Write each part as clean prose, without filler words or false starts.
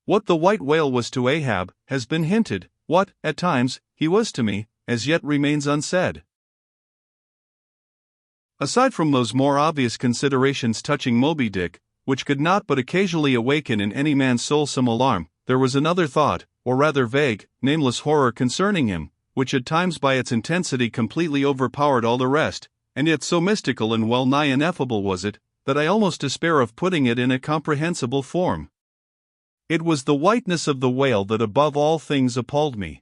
What the white whale was to Ahab has been hinted, what, at times, he was to me, as yet remains unsaid. Aside from those more obvious considerations touching Moby Dick, which could not but occasionally awaken in any man's soul some alarm, there was another thought, or rather vague, nameless horror concerning him, which at times by its intensity completely overpowered all the rest, and yet so mystical and well-nigh ineffable was it, that I almost despair of putting it in a comprehensible form. It was the whiteness of the whale that above all things appalled me.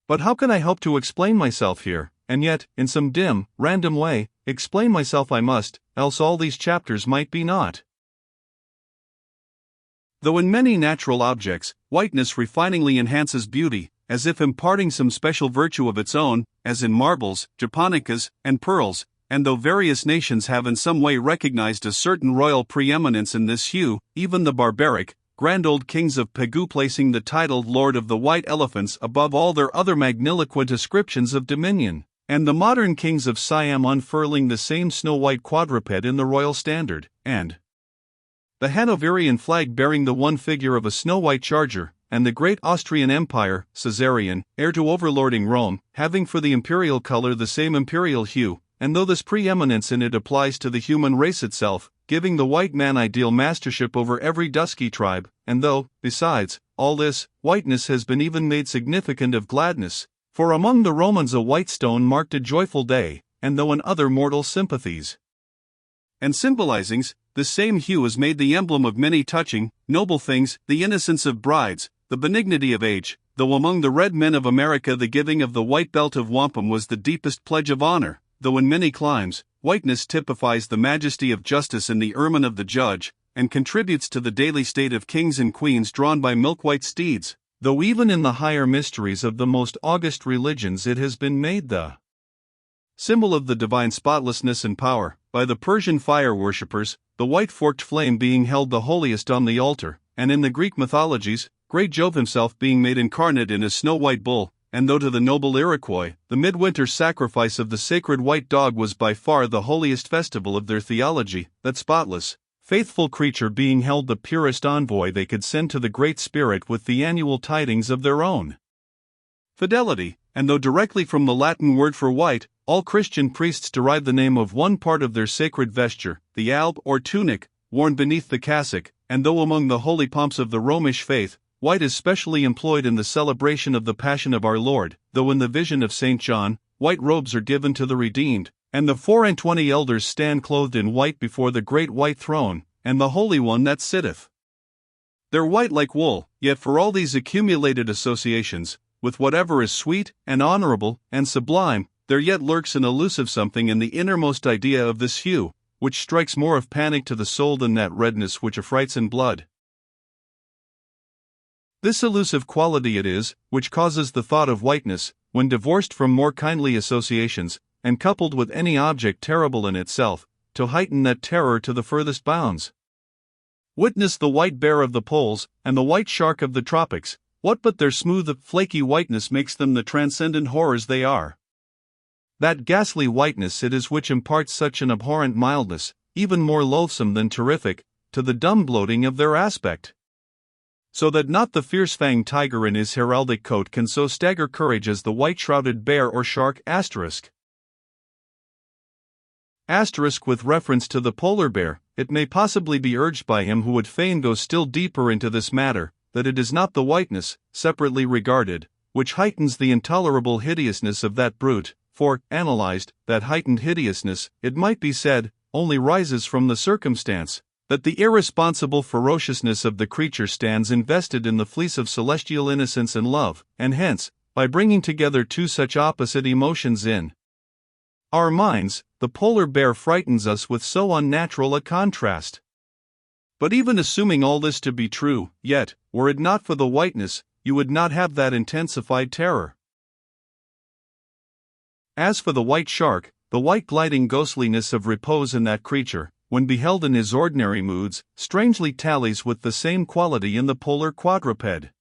But how can I hope to explain myself here, and yet, in some dim, random way, explain myself I must, else all these chapters might be naught. Though in many natural objects, whiteness refiningly enhances beauty, as if imparting some special virtue of its own, as in marbles, japonicas, and pearls, and though various nations have in some way recognized a certain royal preeminence in this hue, even the barbaric, grand old kings of Pegu placing the titled Lord of the White Elephants above all their other magniloquent ascriptions of dominion, and the modern kings of Siam unfurling the same snow-white quadruped in the royal standard, and the Hanoverian flag bearing the one figure of a snow-white charger, and the great Austrian Empire, Caesarian, heir to overlording Rome, having for the imperial color the same imperial hue, and though this preeminence in it applies to the human race itself, giving the white man ideal mastership over every dusky tribe, and though, besides, all this, whiteness has been even made significant of gladness, for among the Romans a white stone marked a joyful day, and though in other mortal sympathies and symbolizings, this same hue is made the emblem of many touching, noble things, the innocence of brides, the benignity of age, though among the red men of America the giving of the white belt of wampum was the deepest pledge of honor, though in many climes, whiteness typifies the majesty of justice in the ermine of the judge, and contributes to the daily state of kings and queens drawn by milk-white steeds, though even in the higher mysteries of the most august religions it has been made the symbol of the divine spotlessness and power, by the Persian fire worshippers, the white forked flame being held the holiest on the altar, and in the Greek mythologies, great Jove himself being made incarnate in a snow-white bull, and though to the noble Iroquois, the midwinter sacrifice of the sacred white dog was by far the holiest festival of their theology, that spotless, faithful creature being held the purest envoy they could send to the Great Spirit with the annual tidings of their own fidelity, and though directly from the Latin word for white, all Christian priests derive the name of one part of their sacred vesture, the alb or tunic, worn beneath the cassock, and though among the holy pomps of the Romish faith, white is specially employed in the celebration of the Passion of our Lord, though in the vision of St. John, white robes are given to the redeemed, and the 24 elders stand clothed in white before the great white throne, and the Holy One that sitteth. They're white like wool, yet for all these accumulated associations, with whatever is sweet, and honorable, and sublime, there yet lurks an elusive something in the innermost idea of this hue, which strikes more of panic to the soul than that redness which affrights in blood. This elusive quality it is, which causes the thought of whiteness, when divorced from more kindly associations, and coupled with any object terrible in itself, to heighten that terror to the furthest bounds. Witness the white bear of the poles, and the white shark of the tropics, what but their smooth, flaky whiteness makes them the transcendent horrors they are? That ghastly whiteness it is which imparts such an abhorrent mildness, even more loathsome than terrific, to the dumb bloating of their aspect. So that not the fierce-fanged tiger in his heraldic coat can so stagger courage as the white-shrouded bear or shark ***. With reference to the polar bear, it may possibly be urged by him who would fain go still deeper into this matter, that it is not the whiteness, separately regarded, which heightens the intolerable hideousness of that brute, for, analyzed, that heightened hideousness, it might be said, only rises from the circumstance that the irresponsible ferociousness of the creature stands invested in the fleece of celestial innocence and love, and hence, by bringing together two such opposite emotions in our minds, the polar bear frightens us with so unnatural a contrast. But even assuming all this to be true, yet, were it not for the whiteness, you would not have that intensified terror. As for the white shark, the white gliding ghostliness of repose in that creature, when beheld in his ordinary moods, strangely tallies with the same quality in the polar quadruped.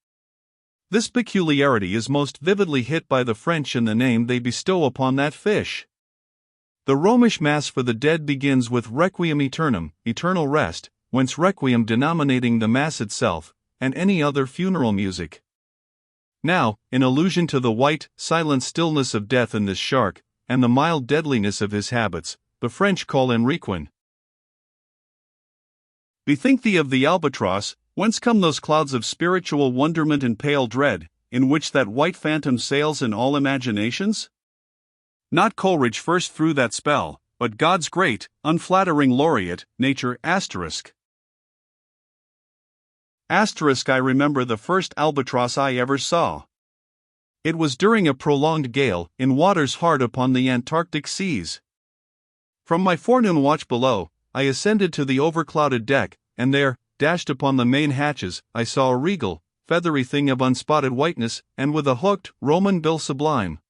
This peculiarity is most vividly hit by the French in the name they bestow upon that fish. The Romish Mass for the dead begins with Requiem Aeternam, eternal rest, whence Requiem denominating the Mass itself, and any other funeral music. Now, in allusion to the white, silent stillness of death in this shark, and the mild deadliness of his habits, the French call Enriquin. Bethink thee of the albatross, whence come those clouds of spiritual wonderment and pale dread, in which that white phantom sails in all imaginations? Not Coleridge first threw that spell, but God's great, unflattering laureate, nature. I remember the first albatross I ever saw. It was during a prolonged gale, in waters hard upon the Antarctic seas. From my forenoon watch below, I ascended to the overclouded deck, and there, dashed upon the main hatches, I saw a regal, feathery thing of unspotted whiteness, and with a hooked, Roman bill sublime.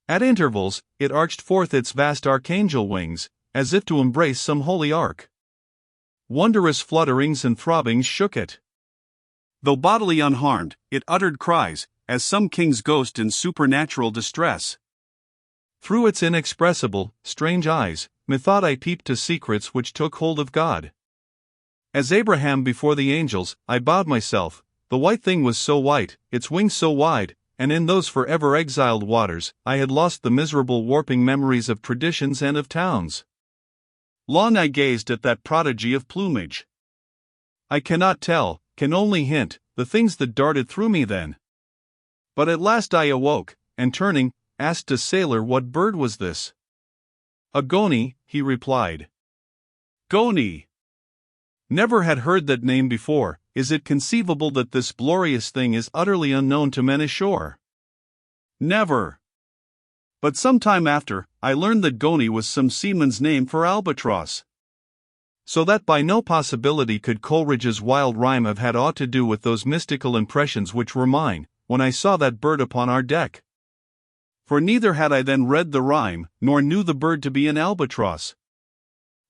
At intervals, it arched forth its vast archangel wings, as if to embrace some holy ark. Wondrous flutterings and throbbings shook it. Though bodily unharmed, it uttered cries, as some king's ghost in supernatural distress. Through its inexpressible, strange eyes, methought I peeped to secrets which took hold of God. As Abraham before the angels, I bowed myself. The white thing was so white, its wings so wide, and in those forever exiled waters, I had lost the miserable warping memories of traditions and of towns. Long I gazed at that prodigy of plumage. I cannot tell, can only hint, the things that darted through me then. But at last I awoke, and turning, asked a sailor what bird was this. A goney, he replied. Goney! Never had heard that name before. Is it conceivable that this glorious thing is utterly unknown to men ashore? Never. But some time after, I learned that goney was some seaman's name for albatross. So that by no possibility could Coleridge's wild rhyme have had aught to do with those mystical impressions which were mine, when I saw that bird upon our deck. For neither had I then read the rhyme, nor knew the bird to be an albatross.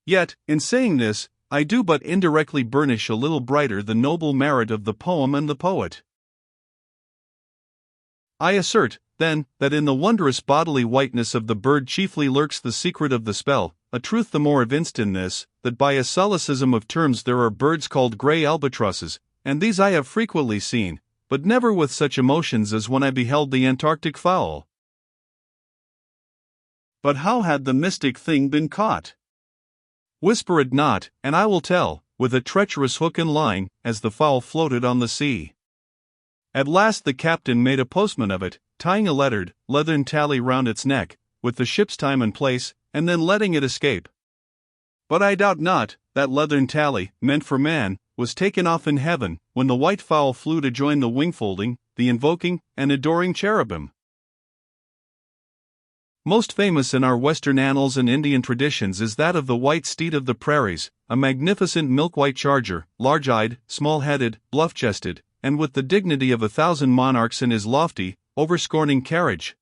Yet, in saying this, I do but indirectly burnish a little brighter the noble merit of the poem and the poet. I assert, then, that in the wondrous bodily whiteness of the bird chiefly lurks the secret of the spell, a truth the more evinced in this, that by a solecism of terms there are birds called grey albatrosses, and these I have frequently seen, but never with such emotions as when I beheld the Antarctic fowl. But how had the mystic thing been caught? Whisper it not, and I will tell, with a treacherous hook and line, as the fowl floated on the sea. At last the captain made a postman of it, tying a leathern tally round its neck, with the ship's time and place, and then letting it escape. But I doubt not, that leathern tally, meant for man, was taken off in heaven, when the white fowl flew to join the wing-folding, the invoking, and adoring cherubim. Most famous in our Western annals and Indian traditions is that of the white steed of the prairies, a magnificent milk-white charger, large-eyed, small-headed, bluff-chested, and with the dignity of 1,000 monarchs in his lofty, overscorning carriage.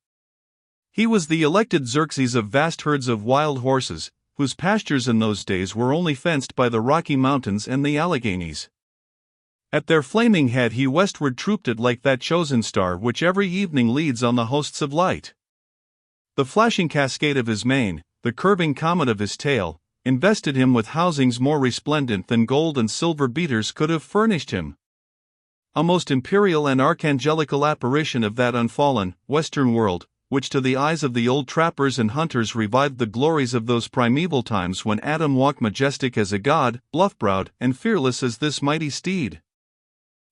He was the elected Xerxes of vast herds of wild horses, whose pastures in those days were only fenced by the Rocky Mountains and the Alleghenies. At their flaming head he westward trooped it like that chosen star which every evening leads on the hosts of light. The flashing cascade of his mane, the curving comet of his tail, invested him with housings more resplendent than gold and silver beaters could have furnished him. A most imperial and archangelical apparition of that unfallen, western world, which to the eyes of the old trappers and hunters revived the glories of those primeval times when Adam walked majestic as a god, bluff-browed and fearless as this mighty steed.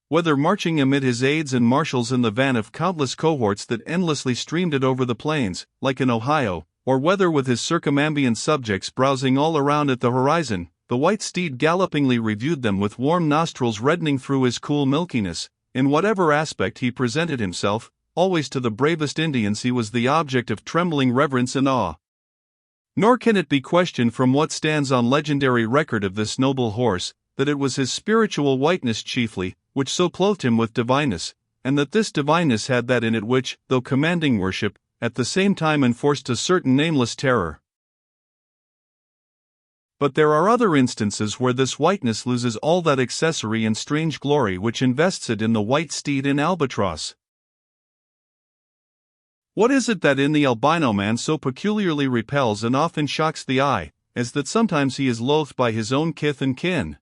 Whether marching amid his aides and marshals in the van of countless cohorts that endlessly streamed it over the plains, like an Ohio, or whether with his circumambient subjects browsing all around at the horizon, the white steed gallopingly reviewed them with warm nostrils reddening through his cool milkiness. In whatever aspect he presented himself, always to the bravest Indians he was the object of trembling reverence and awe. Nor can it be questioned from what stands on legendary record of this noble horse, that it was his spiritual whiteness chiefly, which so clothed him with divineness, and that this divineness had that in it which, though commanding worship, at the same time enforced a certain nameless terror. But there are other instances where this whiteness loses all that accessory and strange glory which invests it in the white steed in albatross. What is it that in the albino man so peculiarly repels and often shocks the eye, as that sometimes he is loathed by his own kith and kin?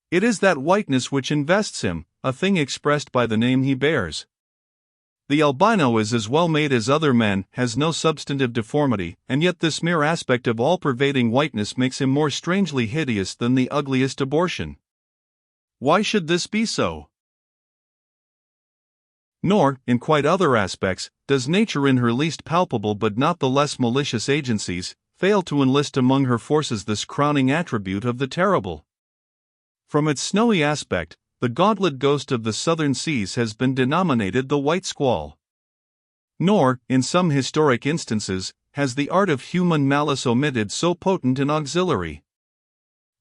It is that whiteness which invests him, a thing expressed by the name he bears. The albino is as well made as other men, has no substantive deformity, and yet this mere aspect of all-pervading whiteness makes him more strangely hideous than the ugliest abortion. Why should this be so? Nor, in quite other aspects, does nature in her least palpable but not the less malicious agencies, fail to enlist among her forces this crowning attribute of the terrible. From its snowy aspect, the gauntlet ghost of the southern seas has been denominated the white squall. Nor, in some historic instances, has the art of human malice omitted so potent an auxiliary.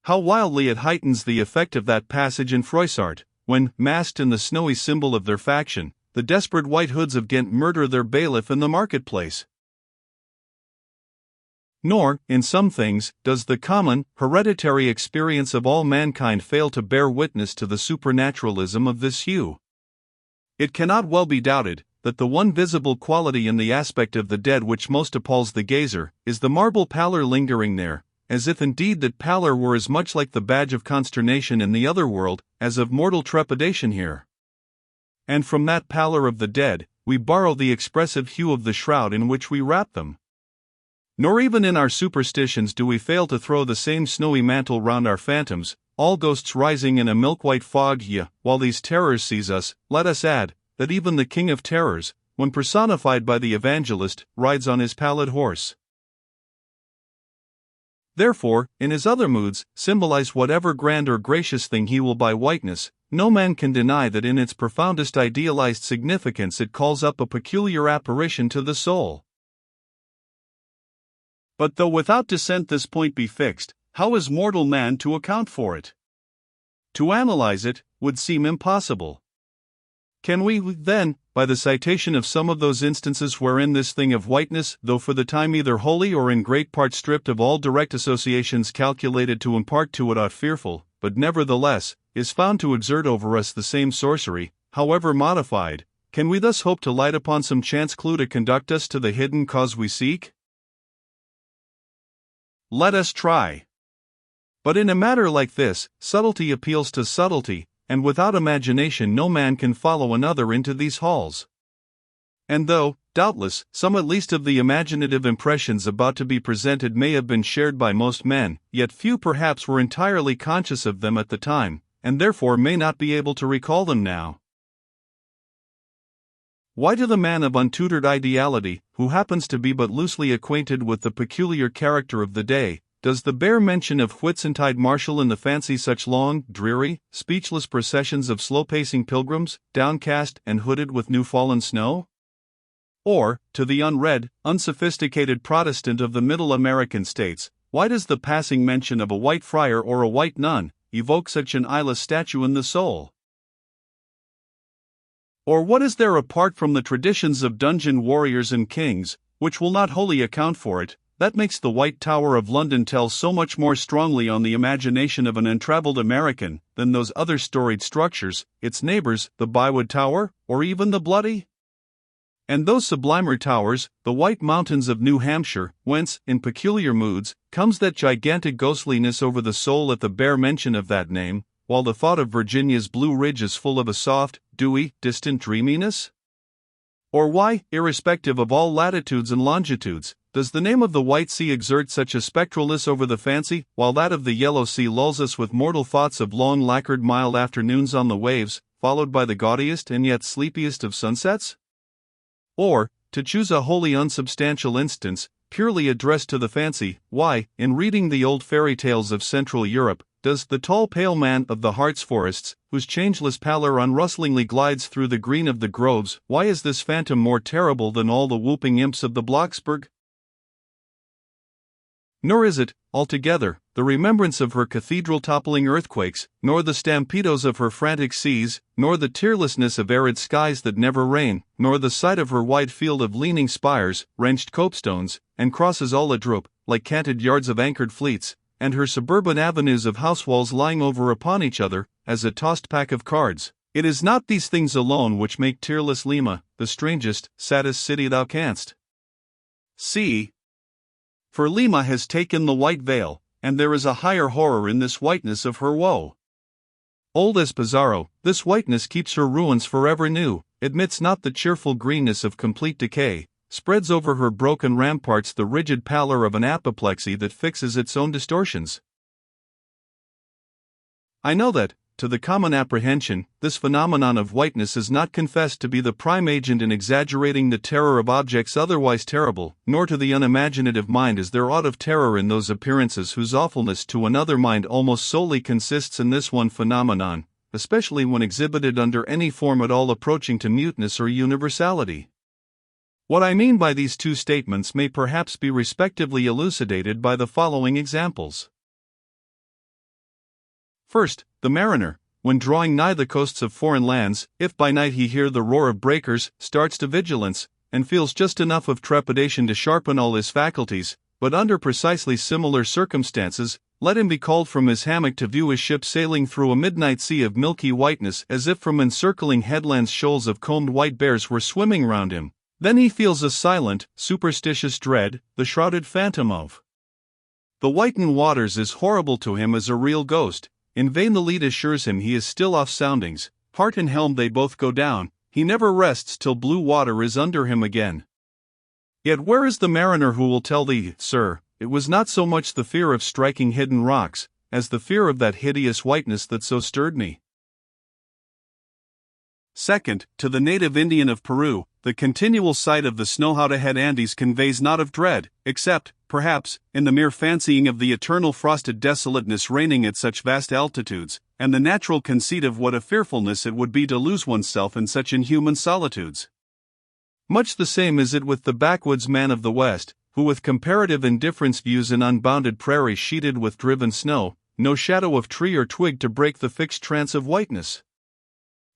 How wildly it heightens the effect of that passage in Froissart, when, masked in the snowy symbol of their faction, the desperate White Hoods of Ghent murder their bailiff in the marketplace. Nor, in some things, does the common, hereditary experience of all mankind fail to bear witness to the supernaturalism of this hue. It cannot well be doubted that the one visible quality in the aspect of the dead which most appalls the gazer is the marble pallor lingering there, as if indeed that pallor were as much like the badge of consternation in the other world as of mortal trepidation here. And from that pallor of the dead, we borrow the expressive hue of the shroud in which we wrap them. Nor even in our superstitions do we fail to throw the same snowy mantle round our phantoms, all ghosts rising in a milk-white fog. Yea, while these terrors seize us, let us add, that even the King of Terrors, when personified by the evangelist, rides on his pallid horse. Therefore, in his other moods, symbolize whatever grand or gracious thing he will by whiteness, no man can deny that in its profoundest idealized significance it calls up a peculiar apparition to the soul. But though without dissent this point be fixed, how is mortal man to account for it? To analyze it would seem impossible. Can we, then, by the citation of some of those instances wherein this thing of whiteness, though for the time either wholly or in great part stripped of all direct associations calculated to impart to it aught fearful, but nevertheless, is found to exert over us the same sorcery, however modified, can we thus hope to light upon some chance clue to conduct us to the hidden cause we seek? Let us try. But in a matter like this, subtlety appeals to subtlety, and without imagination no man can follow another into these halls. And though, doubtless, some at least of the imaginative impressions about to be presented may have been shared by most men, yet few perhaps were entirely conscious of them at the time, and therefore may not be able to recall them now. Why to the man of untutored ideality, who happens to be but loosely acquainted with the peculiar character of the day, does the bare mention of Whitsuntide marshal in the fancy such long, dreary, speechless processions of slow-pacing pilgrims, downcast and hooded with new-fallen snow? Or, to the unread, unsophisticated Protestant of the Middle American states, why does the passing mention of a white friar or a white nun evoke such an eyeless statue in the soul? Or what is there apart from the traditions of dungeon warriors and kings, which will not wholly account for it, that makes the White Tower of London tell so much more strongly on the imagination of an untraveled American than those other storied structures, its neighbors, the Bywood Tower, or even the Bloody? And those sublimer towers, the White Mountains of New Hampshire, whence, in peculiar moods, comes that gigantic ghostliness over the soul at the bare mention of that name, while the thought of Virginia's Blue Ridge is full of a soft, dewy, distant dreaminess? Or why, irrespective of all latitudes and longitudes, does the name of the White Sea exert such a spectralness over the fancy, while that of the Yellow Sea lulls us with mortal thoughts of long lacquered mild afternoons on the waves, followed by the gaudiest and yet sleepiest of sunsets? Or, to choose a wholly unsubstantial instance, purely addressed to the fancy, why, in reading the old fairy tales of Central Europe, does the tall pale man of the Harz forests, whose changeless pallor unrustlingly glides through the green of the groves, why is this phantom more terrible than all the whooping imps of the Blocksberg? Nor is it, altogether, the remembrance of her cathedral-toppling earthquakes, nor the stampedos of her frantic seas, nor the tearlessness of arid skies that never rain, nor the sight of her wide field of leaning spires, wrenched copestones, and crosses all adroop, like canted yards of anchored fleets, and her suburban avenues of house walls lying over upon each other, as a tossed pack of cards. It is not these things alone which make tearless Lima the strangest, saddest city thou canst see. For Lima has taken the white veil, and there is a higher horror in this whiteness of her woe. Old as Pizarro, this whiteness keeps her ruins forever new, admits not the cheerful greenness of complete decay, spreads over her broken ramparts the rigid pallor of an apoplexy that fixes its own distortions. I know that, to the common apprehension, this phenomenon of whiteness is not confessed to be the prime agent in exaggerating the terror of objects otherwise terrible, nor to the unimaginative mind is there aught of terror in those appearances whose awfulness to another mind almost solely consists in this one phenomenon, especially when exhibited under any form at all approaching to muteness or universality. What I mean by these two statements may perhaps be respectively elucidated by the following examples. First, the mariner, when drawing nigh the coasts of foreign lands, if by night he hear the roar of breakers, starts to vigilance, and feels just enough of trepidation to sharpen all his faculties, but under precisely similar circumstances, let him be called from his hammock to view his ship sailing through a midnight sea of milky whiteness as if from encircling headlands shoals of combed white bears were swimming round him. Then he feels a silent, superstitious dread, the shrouded phantom of the whitened waters is horrible to him as a real ghost. In vain the lead assures him he is still off soundings, heart and helm they both go down, he never rests till blue water is under him again. Yet where is the mariner who will tell thee, sir, it was not so much the fear of striking hidden rocks, as the fear of that hideous whiteness that so stirred me? Second, to the native Indian of Peru, the continual sight of the snow-howed Andes conveys naught of dread, except, perhaps, in the mere fancying of the eternal frosted desolateness reigning at such vast altitudes, and the natural conceit of what a fearfulness it would be to lose oneself in such inhuman solitudes. Much the same is it with the backwoods man of the West, who with comparative indifference views an unbounded prairie sheeted with driven snow, no shadow of tree or twig to break the fixed trance of whiteness.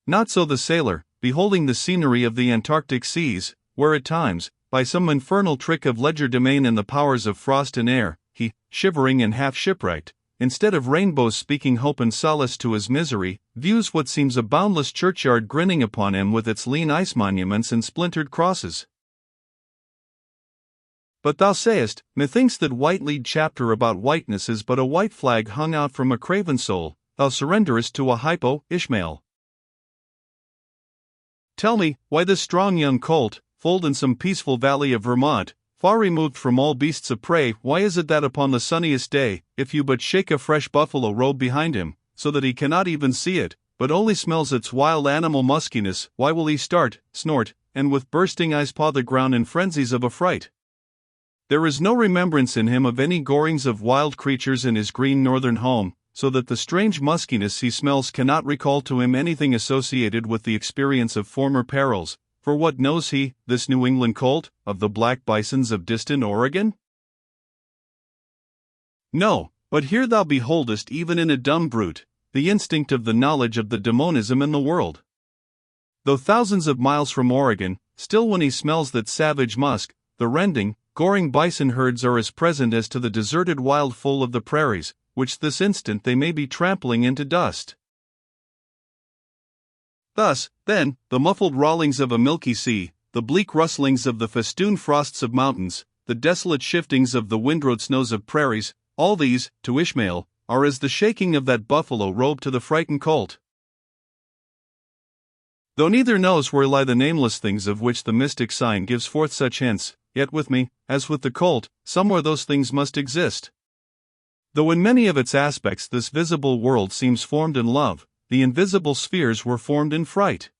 Not so the sailor, beholding the scenery of the Antarctic seas, where at times, by some infernal trick of legerdemain and the powers of frost and air, he, shivering and half shipwrecked, instead of rainbows speaking hope and solace to his misery, views what seems a boundless churchyard grinning upon him with its lean ice monuments and splintered crosses. But thou sayest, methinks that white-lead chapter about whiteness is but a white flag hung out from a craven soul, thou surrenderest to a hypo, Ishmael. Tell me, why this strong young colt, foaled in some peaceful valley of Vermont, far removed from all beasts of prey, why is it that upon the sunniest day, if you but shake a fresh buffalo robe behind him, so that he cannot even see it, but only smells its wild animal muskiness, why will he start, snort, and with bursting eyes paw the ground in frenzies of affright? There is no remembrance in him of any gorings of wild creatures in his green northern home, so that the strange muskiness he smells cannot recall to him anything associated with the experience of former perils, for what knows he, this New England colt, of the black bisons of distant Oregon? No, but here thou beholdest even in a dumb brute, the instinct of the knowledge of the demonism in the world. Though thousands of miles from Oregon, still when he smells that savage musk, the rending, goring bison herds are as present as to the deserted wild foal of the prairies, which this instant they may be trampling into dust. Thus, then, the muffled rollings of a milky sea, the bleak rustlings of the festooned frosts of mountains, the desolate shiftings of the windrowed snows of prairies, all these, to Ishmael, are as the shaking of that buffalo robe to the frightened colt. Though neither knows where lie the nameless things of which the mystic sign gives forth such hints, yet with me, as with the colt, somewhere those things must exist. Though in many of its aspects this visible world seems formed in love, the invisible spheres were formed in fright.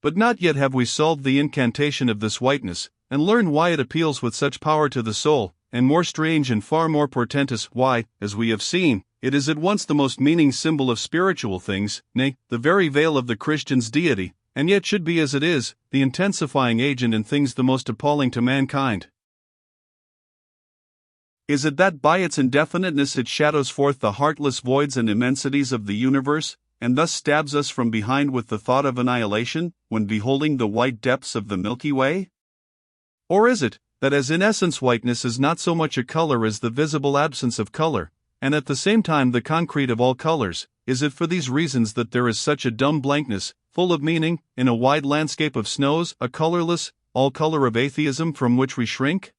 But not yet have we solved the incantation of this whiteness, and learned why it appeals with such power to the soul, and more strange and far more portentous, why, as we have seen, it is at once the most meaning symbol of spiritual things, nay, the very veil of the Christian's deity, and yet should be as it is, the intensifying agent in things the most appalling to mankind. Is it that by its indefiniteness it shadows forth the heartless voids and immensities of the universe, and thus stabs us from behind with the thought of annihilation, when beholding the white depths of the Milky Way? Or is it, that as in essence whiteness is not so much a color as the visible absence of color, and at the same time the concrete of all colors, is it for these reasons that there is such a dumb blankness, full of meaning, in a wide landscape of snows, a colorless, all color of atheism from which we shrink?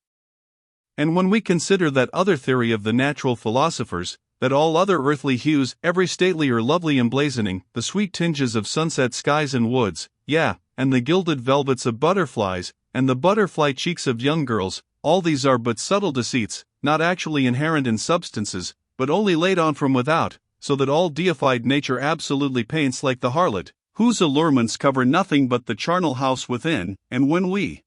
And when we consider that other theory of the natural philosophers, that all other earthly hues, every stately or lovely emblazoning, the sweet tinges of sunset skies and woods, and the gilded velvets of butterflies, and the butterfly cheeks of young girls, all these are but subtle deceits, not actually inherent in substances, but only laid on from without, so that all deified nature absolutely paints like the harlot, whose allurements cover nothing but the charnel house within. And when we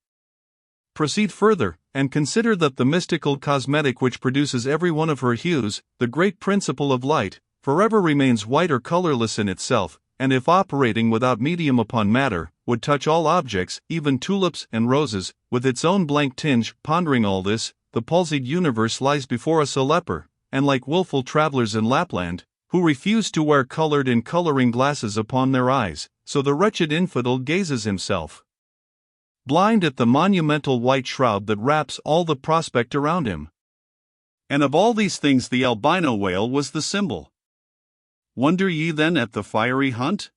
proceed further, and consider that the mystical cosmetic which produces every one of her hues, the great principle of light, forever remains white or colorless in itself, and if operating without medium upon matter, would touch all objects, even tulips and roses, with its own blank tinge. Pondering all this, the palsied universe lies before us a leper, and like willful travelers in Lapland, who refuse to wear colored and coloring glasses upon their eyes, so the wretched infidel gazes himself blind at the monumental white shroud that wraps all the prospect around him. And of all these things the albino whale was the symbol. Wonder ye then at the fiery hunt?